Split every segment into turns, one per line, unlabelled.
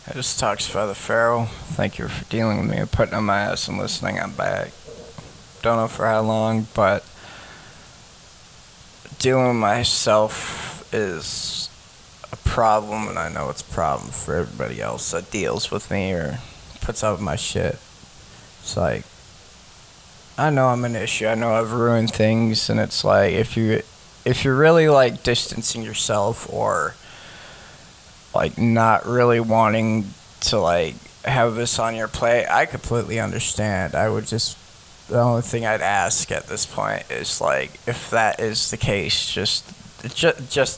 I just talks Father Farrell. Thank you for dealing with me and putting on my ass and listening. I'm back. Don't know for how long, but dealing with myself is a problem, and I know it's a problem for everybody else that deals with me or puts up with my shit. It's like, I know I'm an issue. I know I've ruined things, and it's like if you're really like distancing yourself or like not really wanting to like have this on your plate, I completely understand. I would just the only thing I'd ask at this point is like if that is the case, just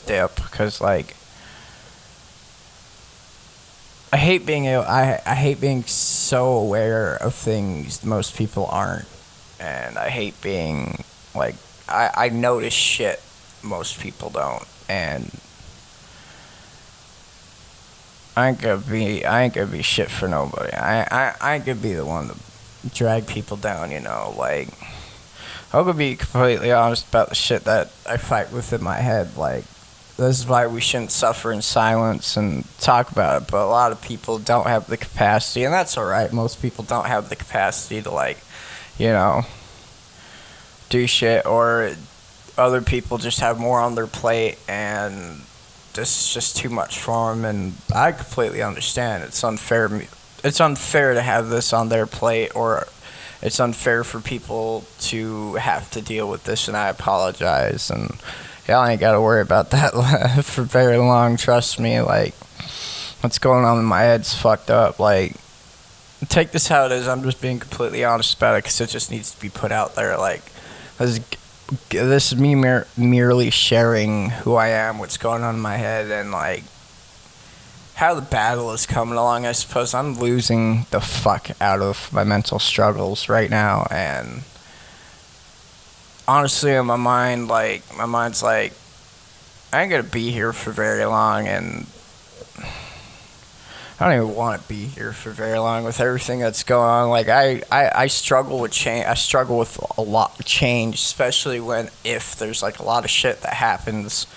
dip because like I hate being so aware of things most people aren't, and I hate being like I notice shit most people don't, and I ain't gonna be shit for nobody. I ain't gonna be the one to drag people down, like I'm gonna be completely honest about the shit that I fight with in my head. Like this is why we shouldn't suffer in silence and talk about it. But a lot of people don't have the capacity, and that's alright. Most people don't have the capacity to like, you know, do shit, or other people just have more on their plate and this is just too much for them, and I completely understand. It's unfair to have this on their plate, or it's unfair for people to have to deal with this, and I apologize. And y'all ain't got to worry about that for very long. Trust me. Like, what's going on in my head's fucked up. Like, take this how it is. I'm just being completely honest about it because it just needs to be put out there. Like, this is me merely sharing who I am, what's going on in my head, and like how the battle is coming along. I suppose I'm losing the fuck out of my mental struggles right now, and honestly, in my mind's like, I ain't gonna be here for very long, and I don't even want to be here for very long with everything that's going on. Like, I struggle with change. I struggle with a lot of change, especially if there's like a lot of shit that happens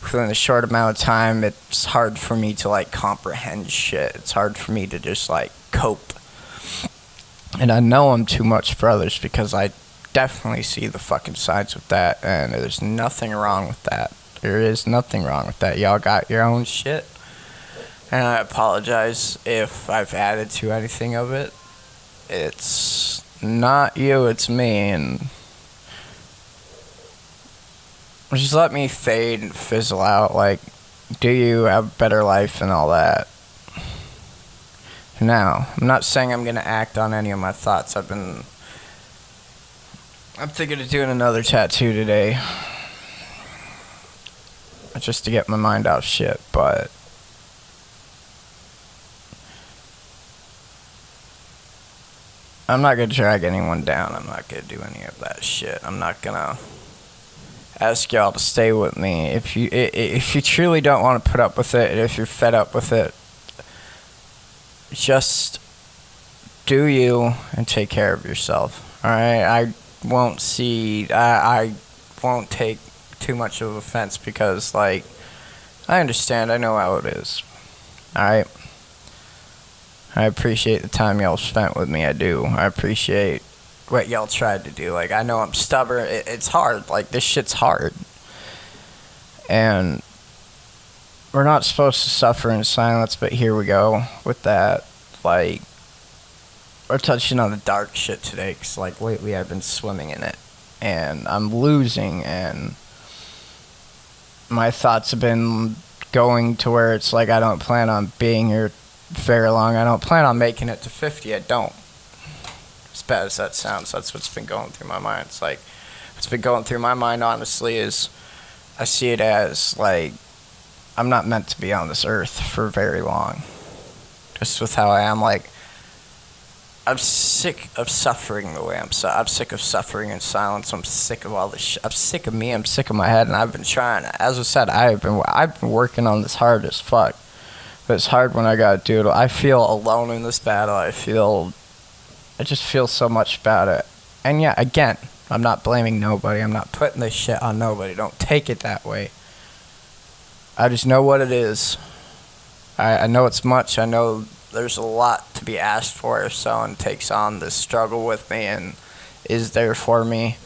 within a short amount of time. It's hard for me to like comprehend shit. It's hard for me to just like cope. And I know I'm too much for others because I definitely see the fucking sides with that, and there's nothing wrong with that. There is nothing wrong with that. Y'all got your own shit. And I apologize if I've added to anything of it. It's not you, it's me, and just let me fade and fizzle out. Like, do you have a better life and all that? Now, I'm not saying I'm gonna act on any of my thoughts. I'm thinking of doing another tattoo today, just to get my mind off shit, but I'm not gonna drag anyone down. I'm not gonna do any of that shit. I'm not gonna ask y'all to stay with me. If you truly don't want to put up with it, if you're fed up with it, just do you and take care of yourself. All right. I won't take too much of offense because like I understand. I know how it is. All right. I appreciate the time y'all spent with me. I do. I appreciate what y'all tried to do. Like, I know I'm stubborn. It's hard. Like, this shit's hard. And we're not supposed to suffer in silence, but here we go with that. Like, we're touching on the dark shit today because, like, lately I've been swimming in it. And I'm losing, and my thoughts have been going to where it's like I don't plan on being here very long. I don't plan on making it to 50. I don't. As bad as that sounds, that's what's been going through my mind. It's like what's been going through my mind, honestly, is I see it as like I'm not meant to be on this earth for very long. Just with how I am, like I'm sick of suffering the way I'm sick of suffering in silence. I'm sick of all this shit. I'm sick of me. I'm sick of my head, and I've been trying. As I said, I've been working on this hard as fuck. But it's hard when I gotta do it. I feel alone in this battle. I just feel so much about it. And yeah, again, I'm not blaming nobody. I'm not putting this shit on nobody. Don't take it that way. I just know what it is. I know it's much. I know there's a lot to be asked for if someone takes on this struggle with me and is there for me.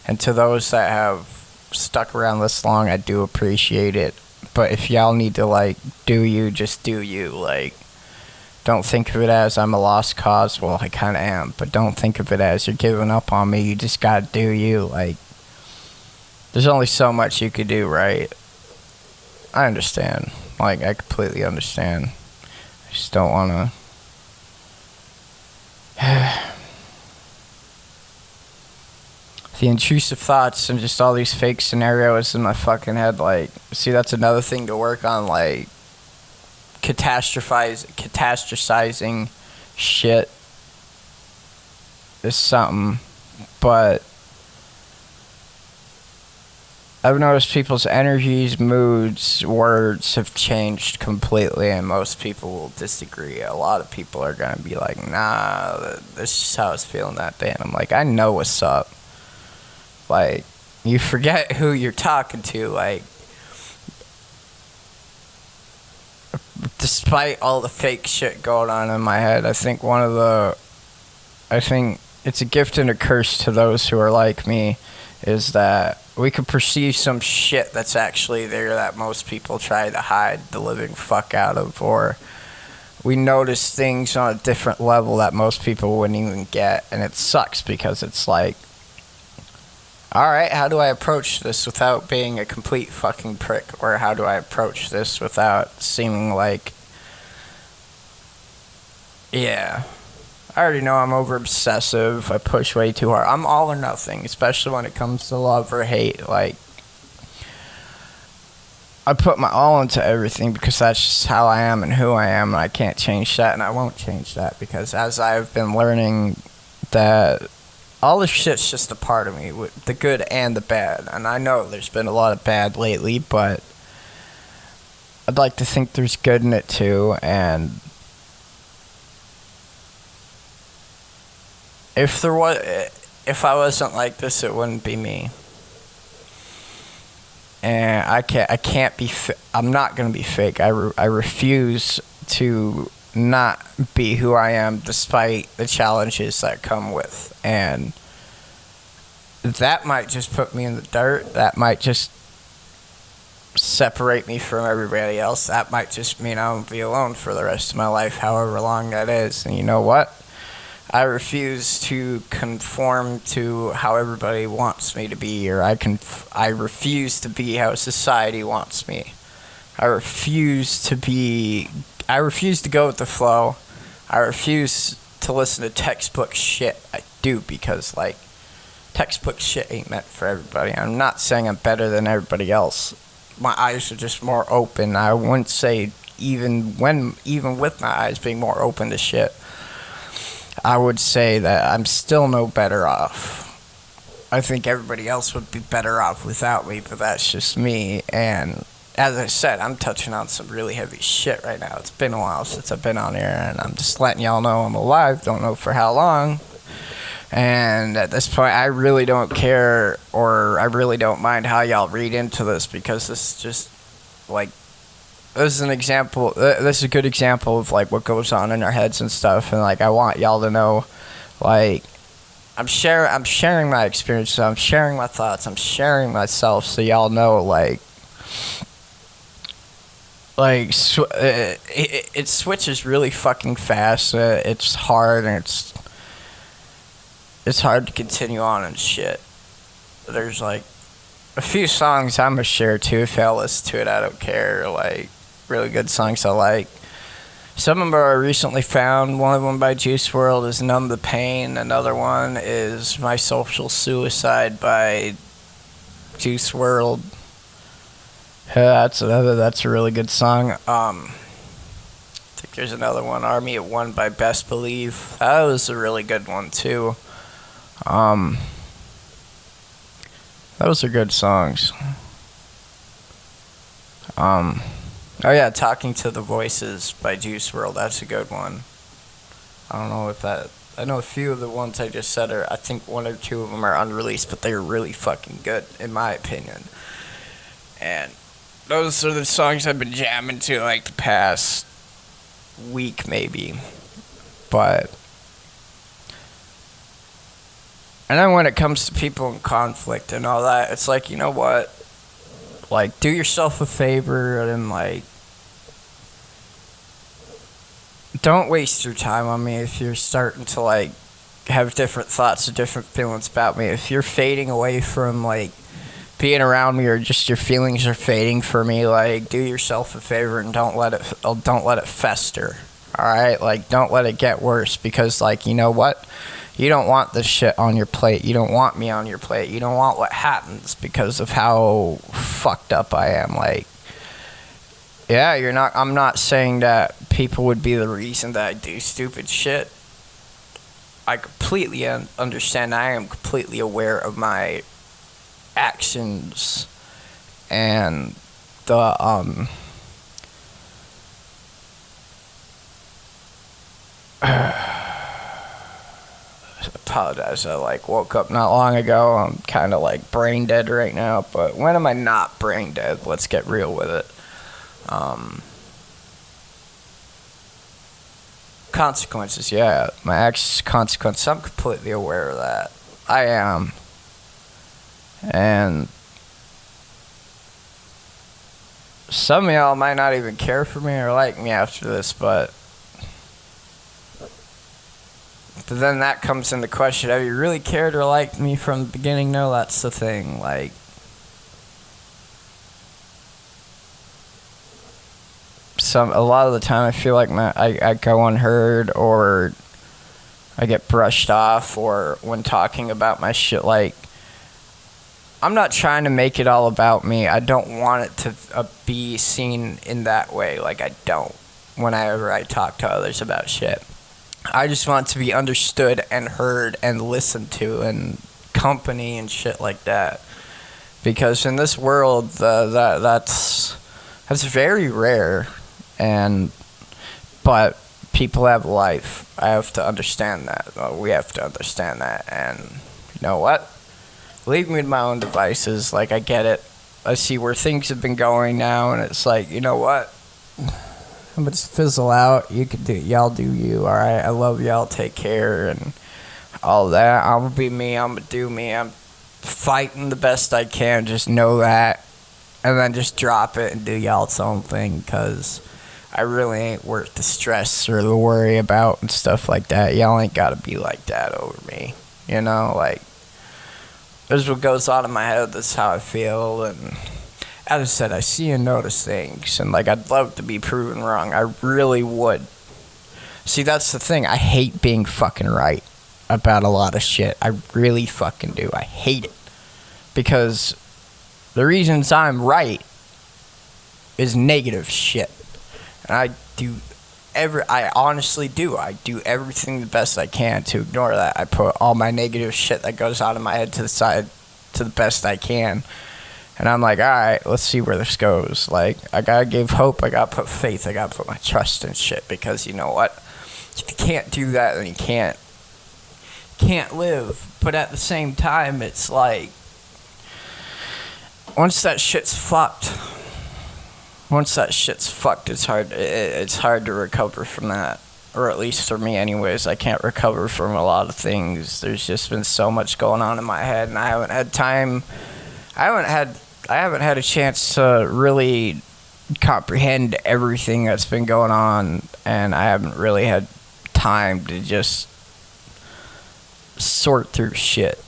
And to those that have stuck around this long, I do appreciate it. But if y'all need to, like, do you, just do you. Like, don't think of it as I'm a lost cause. Well, I kind of am. But don't think of it as you're giving up on me. You just got to do you. Like, there's only so much you could do, right? I understand. Like, I completely understand. I just don't want to... The intrusive thoughts and just all these fake scenarios in my fucking head, like, see, that's another thing to work on, like, catastrophizing shit is something, but I've noticed people's energies, moods, words have changed completely, and most people will disagree. A lot of people are gonna be like, nah, this is how I was feeling that day, and I'm like, I know what's up. Like, you forget who you're talking to, like, despite all the fake shit going on in my head, I think it's a gift and a curse to those who are like me, is that we could perceive some shit that's actually there that most people try to hide the living fuck out of, or we notice things on a different level that most people wouldn't even get, and it sucks because it's like, alright, how do I approach this without being a complete fucking prick? Or how do I approach this without seeming like... Yeah. I already know I'm over-obsessive. I push way too hard. I'm all or nothing, especially when it comes to love or hate. Like, I put my all into everything because that's just how I am and who I am, and I can't change that, and I won't change that, because as I've been learning that... all this shit's just a part of me, the good and the bad. And I know there's been a lot of bad lately, but I'd like to think there's good in it too. And if I wasn't like this, it wouldn't be me. And I'm not gonna be fake. I refuse to not be who I am despite the challenges that come with, and that might just put me in the dirt, that might just separate me from everybody else, that might just mean I'll be alone for the rest of my life, however long that is. And you know what? I refuse to conform to how everybody wants me to be, or I refuse to be how society wants me. I refuse to go with the flow. I refuse to listen to textbook shit. I do, because, like, textbook shit ain't meant for everybody. I'm not saying I'm better than everybody else. My eyes are just more open. I wouldn't say even with my eyes being more open to shit, I would say that I'm still no better off. I think everybody else would be better off without me, but that's just me. And as I said, I'm touching on some really heavy shit right now. It's been a while since I've been on here, and I'm just letting y'all know I'm alive. Don't know for how long. And at this point, I really don't care, or I really don't mind how y'all read into this, because this is just, like, this is an example, this is a good example of, like, what goes on in our heads and stuff, and, like, I want y'all to know, like, I'm sharing my experiences, I'm sharing my thoughts, I'm sharing myself, so y'all know, like, it switches really fucking fast. It's hard, and it's hard to continue on and shit. There's, like, a few songs I'm gonna share too. If y'all listen to it, I don't care. Like, really good songs I like. Some of them are recently found. One of them by Juice WRLD is Numb the Pain. Another one is My Social Suicide by Juice WRLD. That's a really good song. I think there's another one, Army at One by Best Believe. That was a really good one too. Those are good songs. Oh yeah, Talking to the Voices by Juice WRLD. That's a good one. I don't know if that... I know a few of the ones I just said are... I think one or two of them are unreleased, but they're really fucking good, in my opinion. And those are the songs I've been jamming to, like, the past weak maybe, but and then when it comes to people in conflict and all that, it's like, you know what, like, do yourself a favor and like don't waste your time on me if you're starting to like have different thoughts or different feelings about me. If you're fading away from like being around me, or just your feelings are fading for me, like, do yourself a favor and don't let it fester. All right, like, don't let it get worse, because like, you know what, you don't want this shit on your plate. You don't want me on your plate. You don't want what happens because of how fucked up I am. Like, yeah, I'm not saying that people would be the reason that I do stupid shit. I completely understand. I am completely aware of my actions and the apologize. I like woke up not long ago. I'm kind of like brain dead right now, but when am I not brain dead? Let's get real with it. Consequences, yeah, my actions consequences. I'm completely aware of that. I am. And some of y'all might not even care for me or like me after this, but then that comes into question. Have you really cared or liked me from the beginning? No, that's the thing. Like, a lot of the time I feel like I go unheard, or I get brushed off, or when talking about my shit, like, I'm not trying to make it all about me. I don't want it to be seen in that way. Like, I don't. Whenever I talk to others about shit, I just want to be understood and heard and listened to, and company and shit like that. Because in this world, that's very rare. But people have life. I have to understand that. We have to understand that. And you know what? Leave me to my own devices. Like, I get it. I see where things have been going now, and it's like, you know what? I'm gonna just fizzle out. You can do, y'all do you. All right. I love y'all. Take care and all that. I'm gonna be me. I'm gonna do me. I'm fighting the best I can. Just know that, and then just drop it and do y'all's own thing, because I really ain't worth the stress or the worry about and stuff like that. Y'all ain't gotta be like that over me. You know, like, this is what goes on in my head. This is how I feel. And as I said, I see and notice things. And, like, I'd love to be proven wrong. I really would. See, that's the thing. I hate being fucking right about a lot of shit. I really fucking do. I hate it. Because the reasons I'm right is negative shit. And I honestly do. I do everything the best I can to ignore that. I put all my negative shit that goes out of my head to the side to the best I can. And I'm like, all right, let's see where this goes. Like, I gotta give hope. I gotta put faith. I gotta put my trust in shit. Because you know what? If you can't do that, then you can't live. But at the same time, it's like, once that shit's fucked, it's hard to recover from that. Or at least for me anyways. I can't recover from a lot of things. There's just been so much going on in my head, and I haven't had time. I haven't had a chance to really comprehend everything that's been going on, and I haven't really had time to just sort through shit.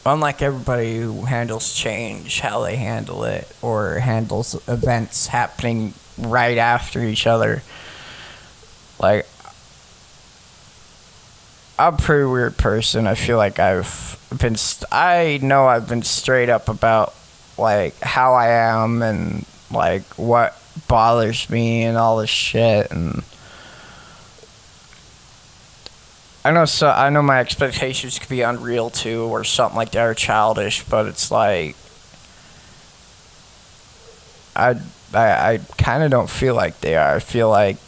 Unlike everybody who handles change, how they handle it, or handles events happening right after each other. Like, I'm a pretty weird person. I feel like I know I've been straight up about, like, how I am and, like, what bothers me and all this shit. And I know my expectations could be unreal too, or something like that, or childish, but it's like, I kind of don't feel like they are. I feel like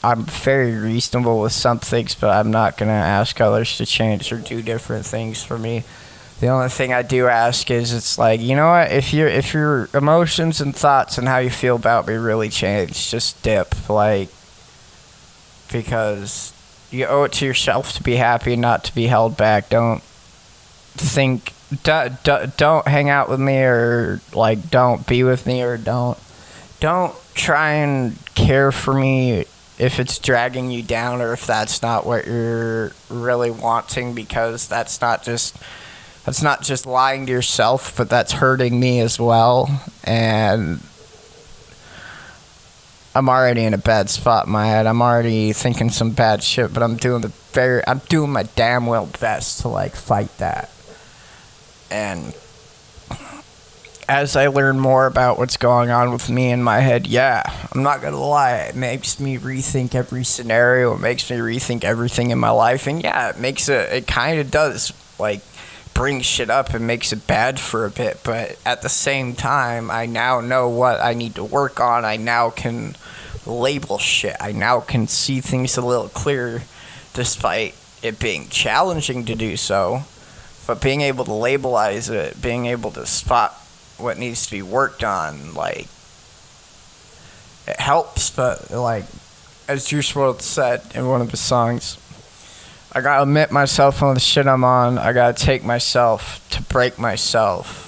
I'm very reasonable with some things, but I'm not gonna ask others to change or do different things for me, The only thing I do ask is, it's like, you know what? If your emotions and thoughts and how you feel about me really change, just dip, like, because you owe it to yourself to be happy, not to be held back. Don't think, don't hang out with me, or like, don't be with me, or don't try and care for me if it's dragging you down, or if that's not what you're really wanting, because that's not just lying to yourself, but that's hurting me as well. And I'm already in a bad spot in my head. I'm already thinking some bad shit, but I'm doing my damn well best to like fight that. And as I learn more about what's going on with me in my head, yeah, I'm not gonna lie, it makes me rethink every scenario. It makes me rethink everything in my life, and yeah, it kind of does like bring shit up and makes it bad for a bit, but at the same time, I now know what I need to work on. I now can label shit. I now can see things a little clearer, despite it being challenging to do so. But being able to labelize it, being able to spot what needs to be worked on, like, it helps. But like, as Juice WRLD said in one of his songs, I gotta admit myself on the shit I'm on. I gotta take myself to break myself,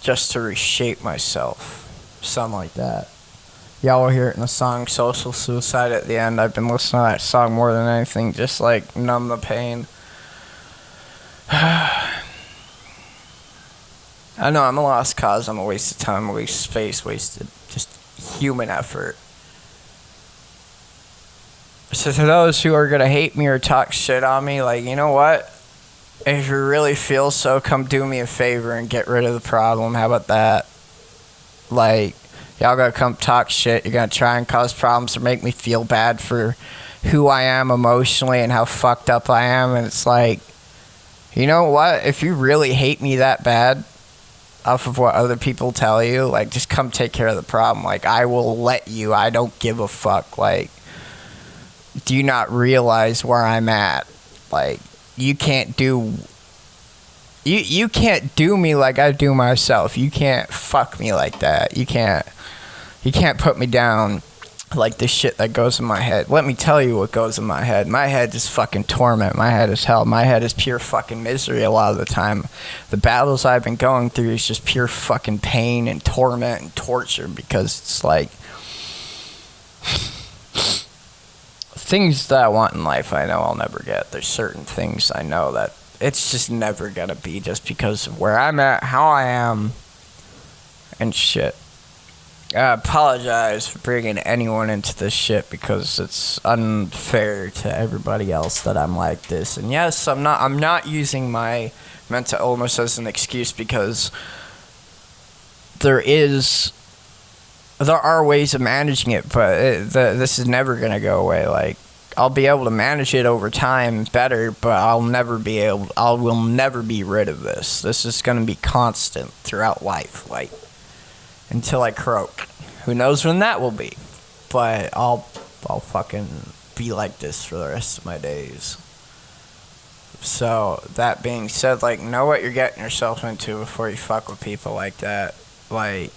just to reshape myself. Something like that. Y'all will hear it in the song Social Suicide at the end. I've been listening to that song more than anything, just like numb the pain. I know I'm a lost cause. I'm a waste of time, a waste of space, wasted just human effort. So to those who are gonna hate me or talk shit on me, like, you know what? If you really feel so, come do me a favor and get rid of the problem. How about that? Like, y'all gotta come talk shit. You're gonna try and cause problems or make me feel bad for who I am emotionally and how fucked up I am. And it's like, you know what? If you really hate me that bad, off of what other people tell you, like, just come take care of the problem. Like, I will let you. I don't give a fuck. Like, do you not realize where I'm at? Like, you can't do me like I do myself. You can't fuck me like that. You can't put me down like the shit that goes in my head. Let me tell you what goes in my head. My head is fucking torment. My head is hell. My head is pure fucking misery a lot of the time. The battles I've been going through is just pure fucking pain and torment and torture, because it's like, things that I want in life, I know I'll never get. There's certain things I know that it's just never gonna be, just because of where I'm at, how I am, and shit. I apologize for bringing anyone into this shit, because it's unfair to everybody else that I'm like this. And yes, I'm not using my mental illness as an excuse, because there are ways of managing it, but this is never gonna go away. Like, I'll be able to manage it over time better, but I will never be rid of this. This is gonna be constant throughout life, like, until I croak. Who knows when that will be? But I'll fucking be like this for the rest of my days. So, that being said, like, know what you're getting yourself into before you fuck with people like that. Like,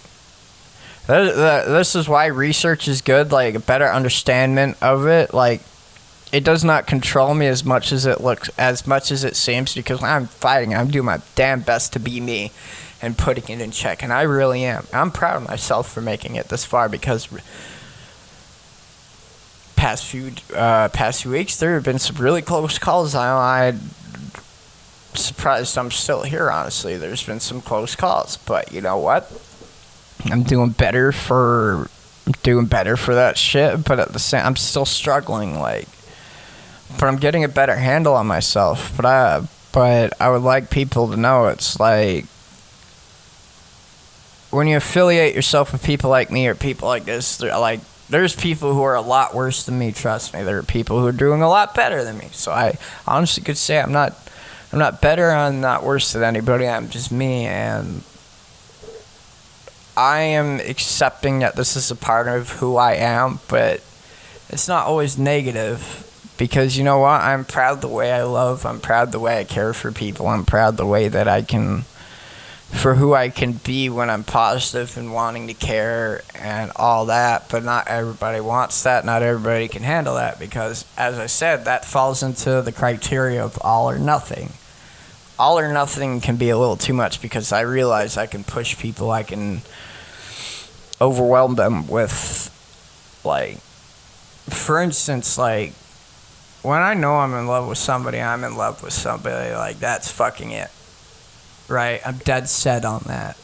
this is why research is good, like, a better understanding of it. Like, it does not control me as much as it seems, because when I'm fighting, I'm doing my damn best to be me and putting it in check, and I really am. I'm proud of myself for making it this far, because past few weeks there have been some really close calls. I'm surprised I'm still here, honestly. There's been some close calls, but you know what? I'm doing better for that shit, but at the same, I'm still struggling, like, but I'm getting a better handle on myself. But I would like people to know, it's like, when you affiliate yourself with people like me or people like this, there's people who are a lot worse than me, trust me. There are people who are doing a lot better than me. So I honestly could say I'm not better, I'm not worse than anybody, I'm just me, and I am accepting that this is a part of who I am, but it's not always negative. Because you know what? I'm proud the way I love. I'm proud the way I care for people. I'm proud the way that I can, for who I can be when I'm positive and wanting to care and all that. But not everybody wants that. Not everybody can handle that because, as I said, that falls into the criteria of all or nothing. All or nothing can be a little too much because I realize I can push people. I can overwhelm them with, like, for instance, like, when I know I'm in love with somebody, I'm in love with somebody. Like, that's fucking it. Right? I'm dead set on that.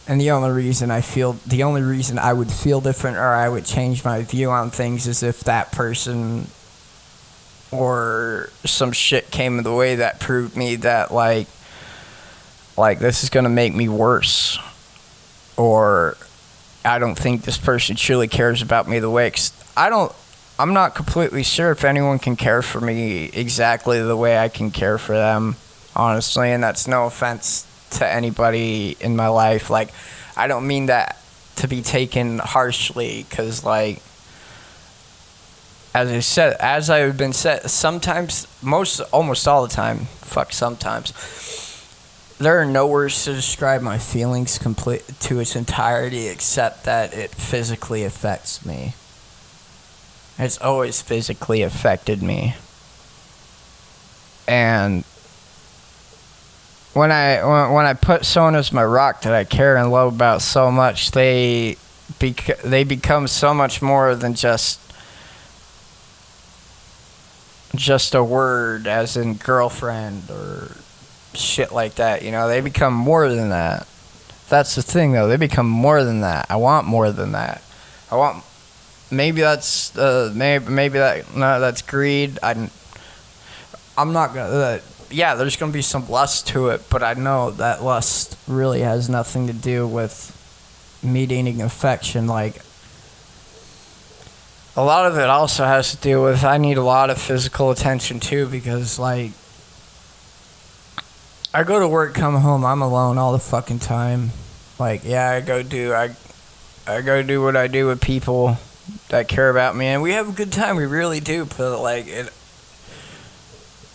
And the only reason I would feel different or I would change my view on things is if that person or some shit came in the way that proved me that, like this is gonna make me worse. Or I don't think this person truly cares about me the way... I'm not completely sure if anyone can care for me exactly the way I can care for them, honestly, and that's no offense to anybody in my life. Like, I don't mean that to be taken harshly, because, like, as I've been said, sometimes, almost all the time, sometimes, there are no words to describe my feelings to its entirety except that it physically affects me. It's always physically affected me. And when I put someone as my rock that I care and love about so much, they become so much more than just a word, as in girlfriend or shit like that. You know, they become more than that. That's the thing, though. They become more than that. I want more than that. I want... Maybe that's that's greed. I'm not gonna. Yeah, there's gonna be some lust to it, but I know that lust really has nothing to do with me needing affection. Like, a lot of it also has to do with I need a lot of physical attention too, because, like, I go to work, come home, I'm alone all the fucking time. Like, yeah, I go do what I do with people that care about me, and we have a good time. We really do. But, like,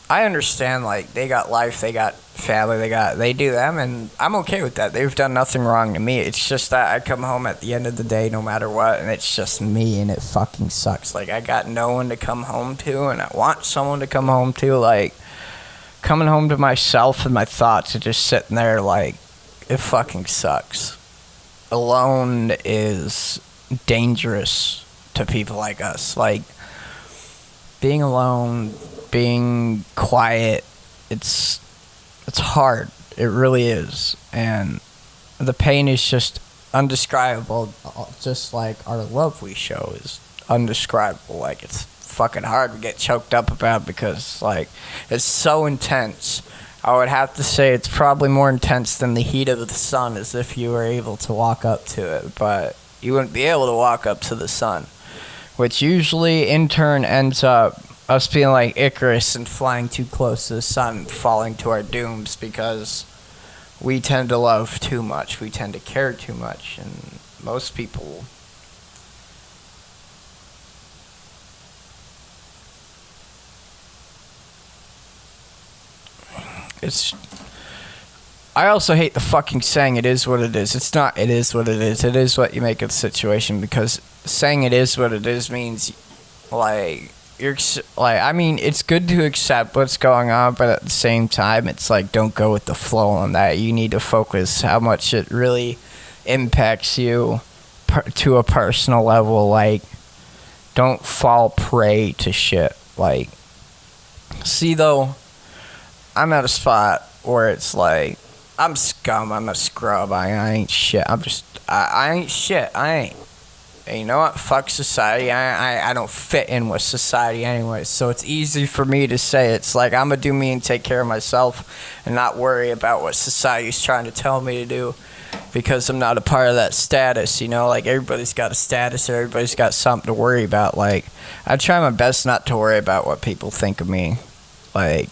I understand, like, they got life, they got family, they do them, and I'm okay with that. They've done nothing wrong to me. It's just that I come home at the end of the day no matter what, and it's just me, and it fucking sucks. Like, I got no one to come home to, and I want someone to come home to. Like, coming home to myself and my thoughts are just sitting there, like, it fucking sucks. Alone is dangerous to people like us. Like, being alone, being quiet, it's hard. It really is. And the pain is just undescribable, just like our love we show is undescribable. Like, it's fucking hard to get choked up about because, like, it's so intense. I would have to say it's probably more intense than the heat of the sun, as if you were able to walk up to it, but you wouldn't be able to walk up to the sun, which usually in turn ends up us being like Icarus and flying too close to the sun and falling to our dooms, because we tend to love too much, we tend to care too much, and most people I also hate the fucking saying it is what it is. It's not it is what it is. It is what you make of the situation, because saying it is what it is means, like, I mean, it's good to accept what's going on, but at the same time, it's like, don't go with the flow on that. You need to focus how much it really impacts you to a personal level. Like, don't fall prey to shit. Like, see, though, I'm at a spot where it's like, I'm scum, I'm a scrub, I ain't shit, I ain't shit, I ain't. And you know what, fuck society, I don't fit in with society anyway, so it's easy for me to say, it's like, I'm gonna do me and take care of myself, and not worry about what society's trying to tell me to do, because I'm not a part of that status, you know, like, everybody's got a status, everybody's got something to worry about. Like, I try my best not to worry about what people think of me, like,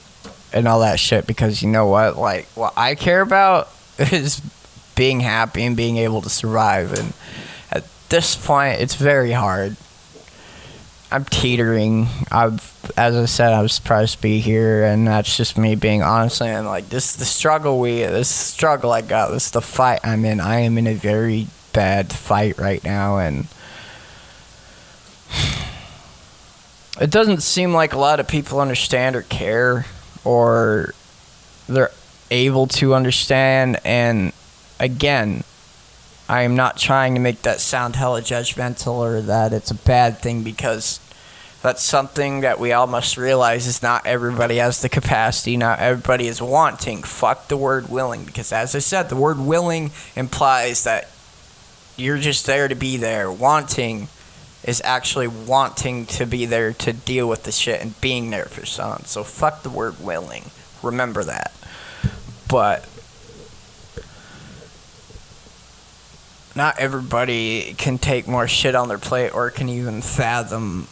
and all that shit, because you know what, like, what I care about is being happy and being able to survive, and at this point, it's very hard. I'm teetering. As I said, I was surprised to be here, and that's just me being honest. And like, this struggle I got, this is the fight I'm in. I am in a very bad fight right now, and it doesn't seem like a lot of people understand or care, or they're able to understand. And again, I am not trying to make that sound hella judgmental or that it's a bad thing, because that's something that we all must realize is not everybody has the capacity, not everybody is wanting. Fuck the word willing, because as I said, the word willing implies that you're just there to be there. Wanting is actually wanting to be there to deal with the shit and being there for someone. So fuck the word willing. Remember that. But not everybody can take more shit on their plate or can even fathom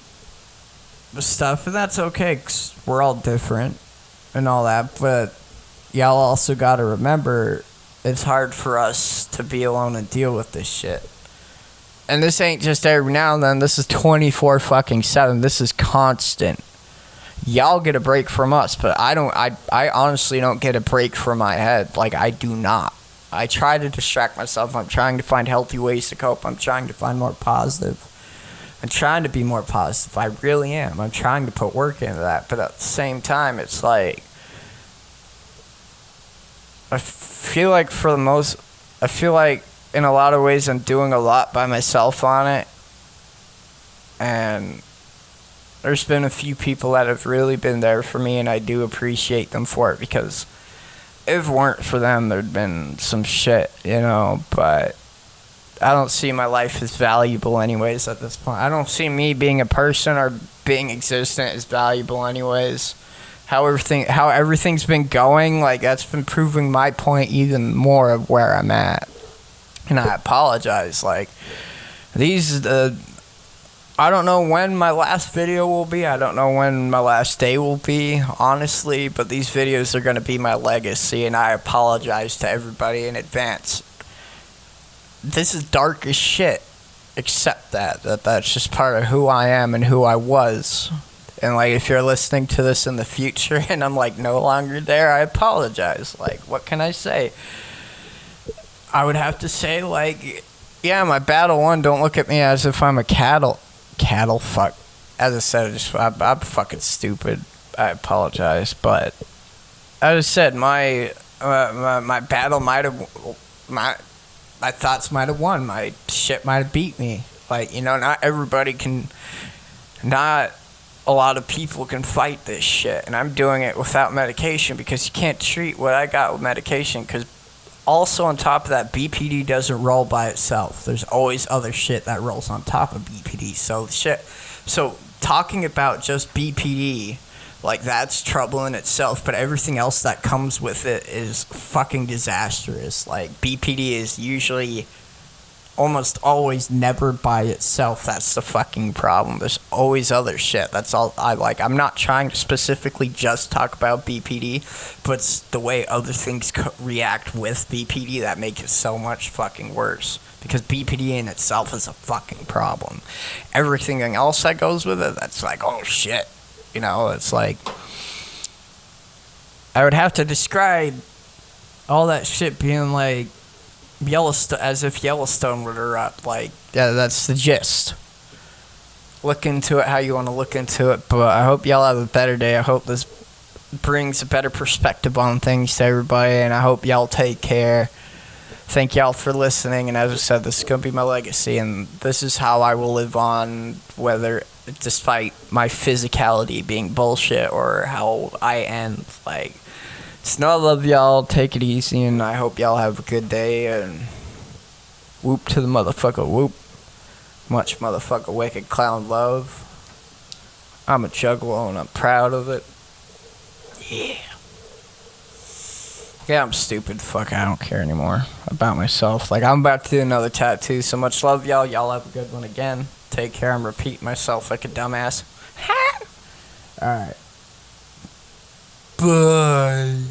the stuff, and that's okay, 'cause we're all different and all that. But y'all also gotta remember, it's hard for us to be alone and deal with this shit. And this ain't just every now and then. This is 24/7. This is constant. Y'all get a break from us, but I honestly don't get a break from my head. Like, I do not. I try to distract myself. I'm trying to find healthy ways to cope. I'm trying to find more positive. I'm trying to be more positive. I really am. I'm trying to put work into that. But at the same time, it's like, I feel like in a lot of ways I'm doing a lot by myself on it. And there's been a few people that have really been there for me, and I do appreciate them for it, because if it weren't for them, there'd been some shit, you know. But I don't see my life as valuable anyways at this point. I don't see me being a person or being existent as valuable anyways. How everything's been going, like, that's been proving my point even more of where I'm at. And I apologize. Like, I don't know when my last video will be. I don't know when my last day will be, honestly. But these videos are going to be my legacy, and I apologize to everybody in advance. This is dark as shit. Accept that's just part of who I am and who I was. And, like, if you're listening to this in the future and I'm, like, no longer there, I apologize. Like, what can I say? I would have to say, like, yeah, my battle won. Don't look at me as if I'm a cattle, fuck. As I said, I'm fucking stupid. I apologize. But, as I said, my battle might have, my thoughts might have won. My shit might have beat me. Like, you know, not a lot of people can fight this shit. And I'm doing it without medication, because you can't treat what I got with medication. Because also on top of that, BPD doesn't roll by itself. There's always other shit that rolls on top of BPD. So talking about just BPD, like, that's trouble in itself, but everything else that comes with it is fucking disastrous. Like, BPD is usually almost always never by itself. That's the fucking problem. There's always other shit. That's all I like. I'm not trying to specifically just talk about BPD, but it's the way other things react with BPD that make it so much fucking worse. Because BPD in itself is a fucking problem. Everything else that goes with it, that's like, oh shit. You know, it's like, I would have to describe all that shit being like Yellowstone, as if Yellowstone would erupt. Like, yeah, that's the gist. Look into it how you want to look into it, but I hope y'all have a better day. I hope this brings a better perspective on things to everybody, and I hope y'all take care. Thank y'all for listening, and as I said, this is going to be my legacy, and this is how I will live on, despite my physicality being bullshit, or how I end. Like, so I love y'all, take it easy, and I hope y'all have a good day, and whoop to the motherfucker, whoop. Much motherfucker wicked clown love. I'm a juggalo, and I'm proud of it. Yeah. Yeah, I'm stupid. Fuck, I don't care anymore about myself. Like, I'm about to do another tattoo. So much love, y'all. Y'all have a good one again. Take care. I'm repeating myself like a dumbass. Alright. Bye.